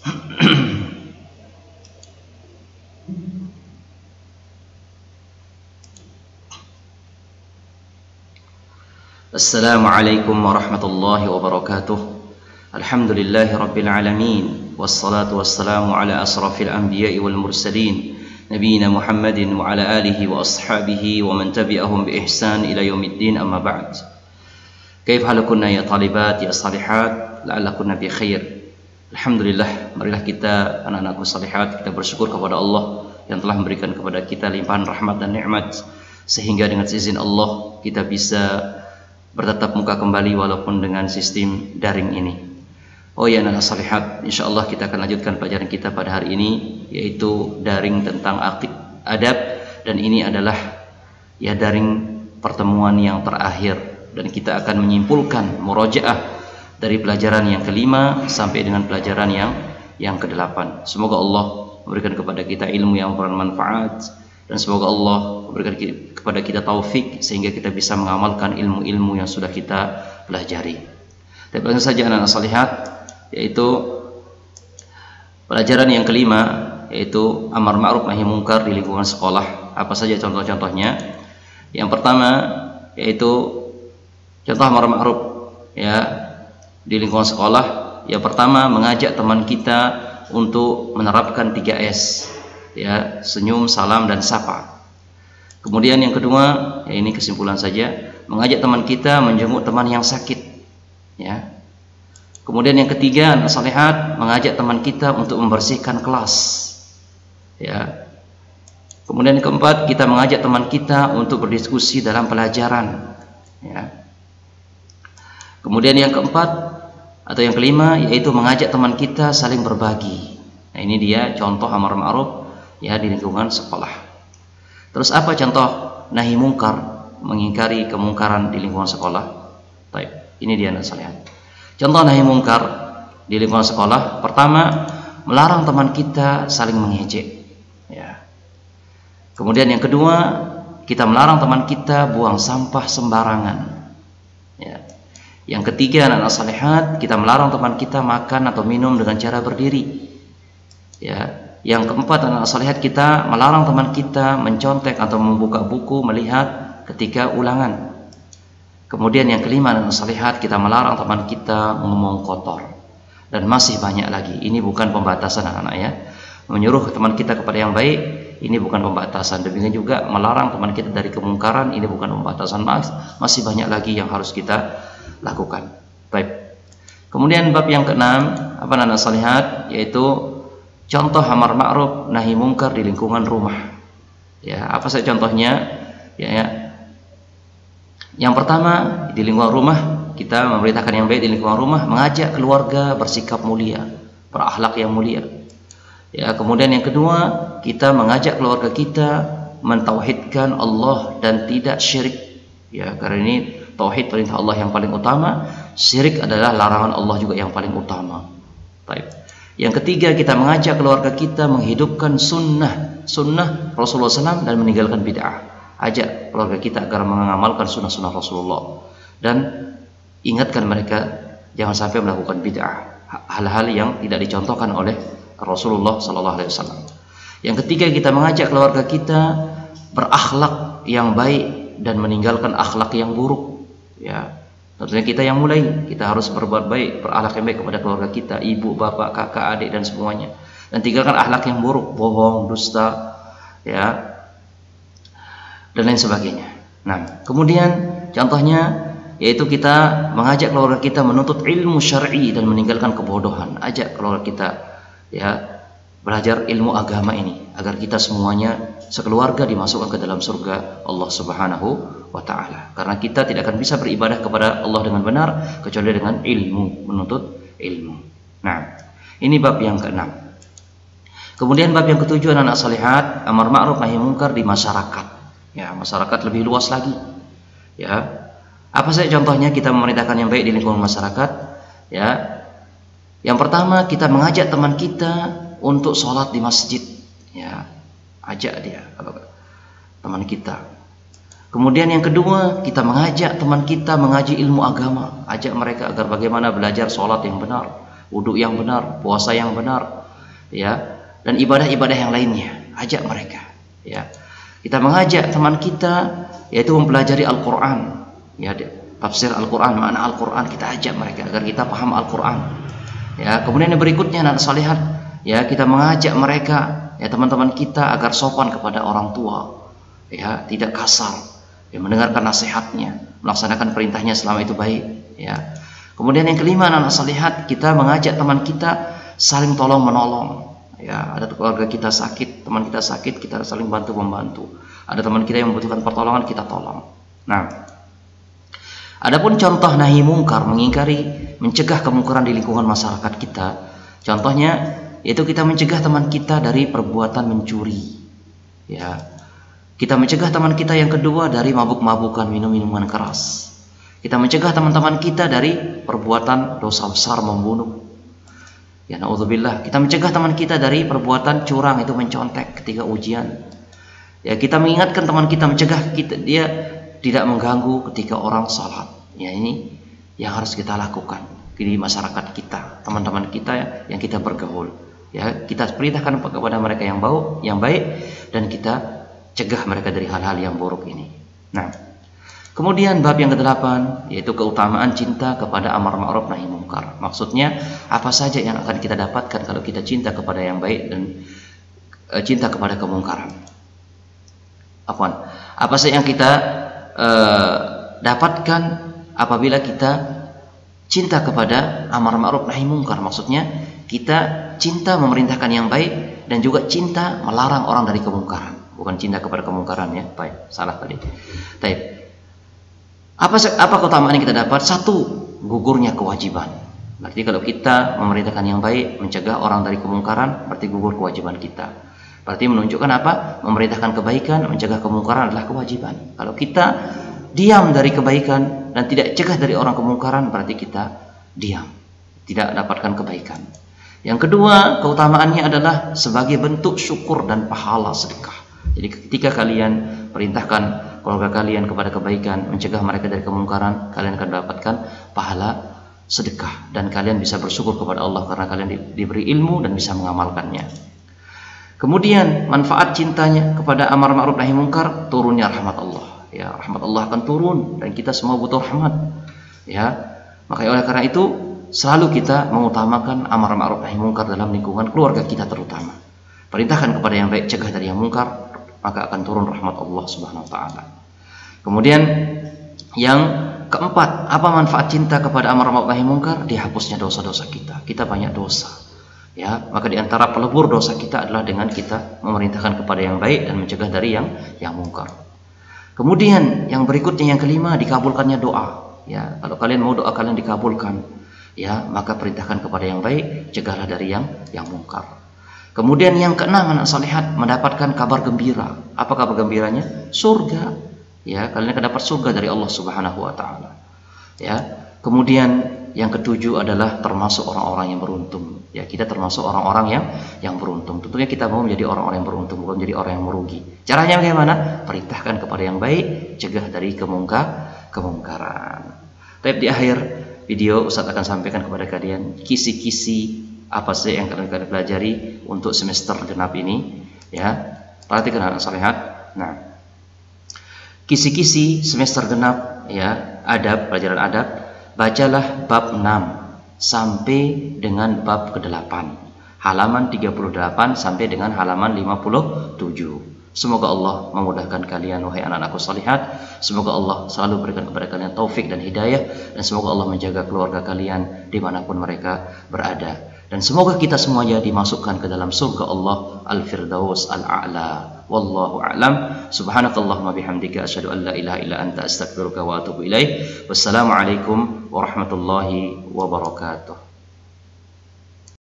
Assalamualaikum warahmatullahi wabarakatuh. Alhamdulillahi rabbil alamin. Wassalatu wassalamu ala asrafil anbiya'i wal mursalin, nabiyina Muhammadin wa ala alihi wa ashabihi wa man tabi'ahum bi ihsan ila yaumiddin, amma ba'd. Kaif halukunna ya talibat ya salihat, la'allakunna bi khair. Alhamdulillah, marilah kita anak-anakku salihat, kita bersyukur kepada Allah yang telah memberikan kepada kita limpahan rahmat dan nikmat, sehingga dengan izin Allah kita bisa bertatap muka kembali walaupun dengan sistem daring ini. Oh ya anak salihat, insyaallah kita akan lanjutkan pelajaran kita pada hari ini, yaitu daring tentang adab, dan ini adalah ya daring pertemuan yang terakhir, dan kita akan menyimpulkan murojaah dari pelajaran yang kelima sampai dengan pelajaran yang ke-8. Semoga Allah memberikan kepada kita ilmu yang bermanfaat, dan semoga Allah memberikan kepada kita taufik sehingga kita bisa mengamalkan ilmu-ilmu yang sudah kita pelajari. Dan langsung saja anak-anak salihat, yaitu pelajaran yang kelima, yaitu amar ma'ruf nahi mungkar di lingkungan sekolah. Apa saja contoh-contohnya? Yang pertama yaitu contoh amar ma'ruf ya di lingkungan sekolah. Yang pertama, mengajak teman kita untuk menerapkan 3S, ya, senyum, salam, dan sapa. Kemudian yang kedua, ya ini kesimpulan saja, mengajak teman kita menjenguk teman yang sakit, ya. Kemudian yang ketiga, nasihat, mengajak teman kita untuk membersihkan kelas, ya. Kemudian yang keempat, kita mengajak teman kita untuk berdiskusi dalam pelajaran, ya. Kemudian yang keempat atau yang kelima, yaitu mengajak teman kita saling berbagi. Nah, ini dia contoh amar ma'ruf ya di lingkungan sekolah. Terus apa contoh nahi mungkar, mengingkari kemungkaran di lingkungan sekolah? Baik, ini dia nasihat. Contoh nahi mungkar di lingkungan sekolah, pertama, melarang teman kita saling mengejek, ya. Kemudian yang kedua, kita melarang teman kita buang sampah sembarangan, ya. Yang ketiga, nasihat, kita melarang teman kita makan atau minum dengan cara berdiri, ya. Yang keempat, anak salihat, kita melarang teman kita mencontek atau membuka buku melihat ketika ulangan. Kemudian yang kelima, anak salihat, kita melarang teman kita ngomong kotor. Dan masih banyak lagi. Ini bukan pembatasan anak-anak ya. Menyuruh teman kita kepada yang baik, ini bukan pembatasan. Demikian juga melarang teman kita dari kemungkaran, ini bukan pembatasan. Masih banyak lagi yang harus kita lakukan. Baik. Kemudian bab yang keenam, apa anak salihat, yaitu contoh amar ma'ruf nahi mungkar di lingkungan rumah. Ya, apa saja contohnya? Ya. Yang pertama, di lingkungan rumah kita memberitakan yang baik di lingkungan rumah, mengajak keluarga bersikap mulia, berakhlak yang mulia. Ya, kemudian yang kedua, kita mengajak keluarga kita mentauhidkan Allah dan tidak syirik. Ya, karena ini tauhid perintah Allah yang paling utama, syirik adalah larangan Allah juga yang paling utama. Baik. Yang ketiga, kita mengajak keluarga kita menghidupkan sunnah Rasulullah SAW dan meninggalkan bid'ah. Ajak keluarga kita agar mengamalkan sunnah Rasulullah, dan ingatkan mereka jangan sampai melakukan bid'ah, hal-hal yang tidak dicontohkan oleh Rasulullah SAW. Yang ketiga, kita mengajak keluarga kita berakhlak yang baik dan meninggalkan akhlak yang buruk, ya. Tentunya kita yang mulai, kita harus berbuat baik, berakhlak yang baik kepada keluarga kita, ibu, bapak, kakak, adik, dan semuanya. Dan tinggalkan akhlak yang buruk, bohong, dusta, ya, dan lain sebagainya. Nah, kemudian contohnya yaitu kita mengajak keluarga kita menuntut ilmu syar'i dan meninggalkan kebodohan. Ajak keluarga kita ya belajar ilmu agama ini agar kita semuanya sekeluarga dimasukkan ke dalam surga Allah Subhanahu wa ta'ala. Karena kita tidak akan bisa beribadah kepada Allah dengan benar kecuali dengan ilmu, menuntut ilmu. Nah, ini bab yang keenam. Kemudian bab yang ketujuh, anak salihat, amar ma'ruf nahi mungkar di masyarakat. Ya, masyarakat lebih luas lagi. Ya. Apa saja contohnya kita memerintahkan yang baik di lingkungan masyarakat? Ya. Yang pertama, kita mengajak teman kita untuk sholat di masjid, ya, ajak dia kalau teman kita. Kemudian yang kedua, kita mengajak teman kita mengaji ilmu agama, ajak mereka agar bagaimana belajar sholat yang benar, wudhu yang benar, puasa yang benar, ya, dan ibadah-ibadah yang lainnya. Ajak mereka, ya. Kita mengajak teman kita yaitu mempelajari Al-Quran, ya, tafsir Al-Quran, makna Al-Quran, kita ajak mereka agar kita paham Al-Quran. Ya, kemudian yang berikutnya anak salihat, ya, kita mengajak mereka, ya, teman-teman kita agar sopan kepada orang tua, ya, tidak kasar, ya, mendengarkan nasihatnya, melaksanakan perintahnya selama itu baik, ya. Kemudian yang kelima anak salihat, kita mengajak teman kita saling tolong menolong. Ya, ada keluarga kita sakit, teman kita sakit, kita saling bantu membantu. Ada teman kita yang membutuhkan pertolongan, kita tolong. Nah, adapun contoh nahi mungkar, mengingkari, mencegah kemungkaran di lingkungan masyarakat kita. Contohnya yaitu kita mencegah teman kita dari perbuatan mencuri. Ya. Kita mencegah teman kita yang kedua dari mabuk-mabukan, minum-minuman keras. Kita mencegah teman-teman kita dari perbuatan dosa besar membunuh. Ya, naudzubillah. Kita mencegah teman kita dari perbuatan curang, itu mencontek ketika ujian. Ya, kita mengingatkan teman kita, mencegah dia tidak mengganggu ketika orang salat. Ya, ini yang harus kita lakukan di masyarakat kita, teman-teman kita yang kita bergaul. Ya, kita perintahkan kepada mereka yang baik, dan kita cegah mereka dari hal-hal yang buruk ini. Nah, kemudian bab yang ke-8 yaitu keutamaan cinta kepada amar ma'ruf nahi mungkar. Maksudnya apa saja yang akan kita dapatkan kalau kita cinta kepada yang baik dan cinta kepada kemungkaran. Apa saja yang kita dapatkan apabila kita cinta kepada amar ma'ruf nahi mungkar. Maksudnya kita cinta memerintahkan yang baik dan juga cinta melarang orang dari kemungkaran. Bukan cinta kepada kemungkaran, ya. Baik, salah tadi. Baik. Apa keutamaan yang kita dapat? Satu, gugurnya kewajiban. Berarti kalau kita memerintahkan yang baik, mencegah orang dari kemungkaran, berarti gugur kewajiban kita. Berarti menunjukkan apa? Memerintahkan kebaikan, mencegah kemungkaran adalah kewajiban. Kalau kita diam dari kebaikan dan tidak cegah dari orang kemungkaran, berarti kita diam, tidak dapatkan kebaikan. Yang kedua, keutamaannya adalah sebagai bentuk syukur dan pahala sedekah. Jadi ketika kalian perintahkan keluarga kalian kepada kebaikan, mencegah mereka dari kemungkaran, kalian akan mendapatkan pahala sedekah dan kalian bisa bersyukur kepada Allah karena kalian diberi ilmu dan bisa mengamalkannya. Kemudian manfaat cintanya kepada amar ma'ruf nahi mungkar, turunnya rahmat Allah. Ya, rahmat Allah akan turun dan kita semua butuh rahmat. Ya, makanya oleh karena itu selalu kita mengutamakan amar ma'ruf nahi mungkar dalam lingkungan keluarga kita terutama. Perintahkan kepada yang baik, cegah dari yang mungkar, maka akan turun rahmat Allah Subhanahu wa taala. Kemudian yang keempat, apa manfaat cinta kepada amar ma'ruf nahi mungkar? Dihapusnya dosa-dosa kita. Kita banyak dosa. Ya, maka di antara pelebur dosa kita adalah dengan kita memerintahkan kepada yang baik dan mencegah dari yang mungkar. Kemudian yang berikutnya, yang kelima, dikabulkannya doa. Ya, kalau kalian mau doa kalian dikabulkan, ya, maka perintahkan kepada yang baik, cegahlah dari yang mungkar. Kemudian yang keenam, anak salihat mendapatkan kabar gembira. Apa kabar gembiranya? Surga. Ya, kalian akan dapat surga dari Allah Subhanahu wa taala. Ya. Kemudian yang ketujuh adalah termasuk orang-orang yang beruntung. Ya, kita termasuk orang-orang yang beruntung. Tentunya kita mau menjadi orang-orang yang beruntung, bukan menjadi orang yang merugi. Caranya bagaimana? Perintahkan kepada yang baik, cegah dari kemungkaran. Tapi di akhir video Ustaz akan sampaikan kepada kalian kisi-kisi apa sih yang kalian pelajari untuk semester genap ini, ya. Perhatikan anak salihat. Nah, kisi-kisi semester genap, ya, adab, pelajaran adab, bacalah bab 6 sampai dengan bab ke-8, halaman 38 sampai dengan halaman 57. Semoga Allah memudahkan kalian, wahai anak-anakku salihat. Semoga Allah selalu berikan kepada kalian taufik dan hidayah, dan semoga Allah menjaga keluarga kalian dimanapun mereka berada. Dan semoga kita semuanya dimasukkan ke dalam surga Allah Al-Firdaus Al-A'la. Wallahu a'lam. Subhanakallahumma bihamdika asyhadu an la ilaha illa anta astaghfiruka wa atubu ilaik. Wassalamualaikum warahmatullahi wabarakatuh.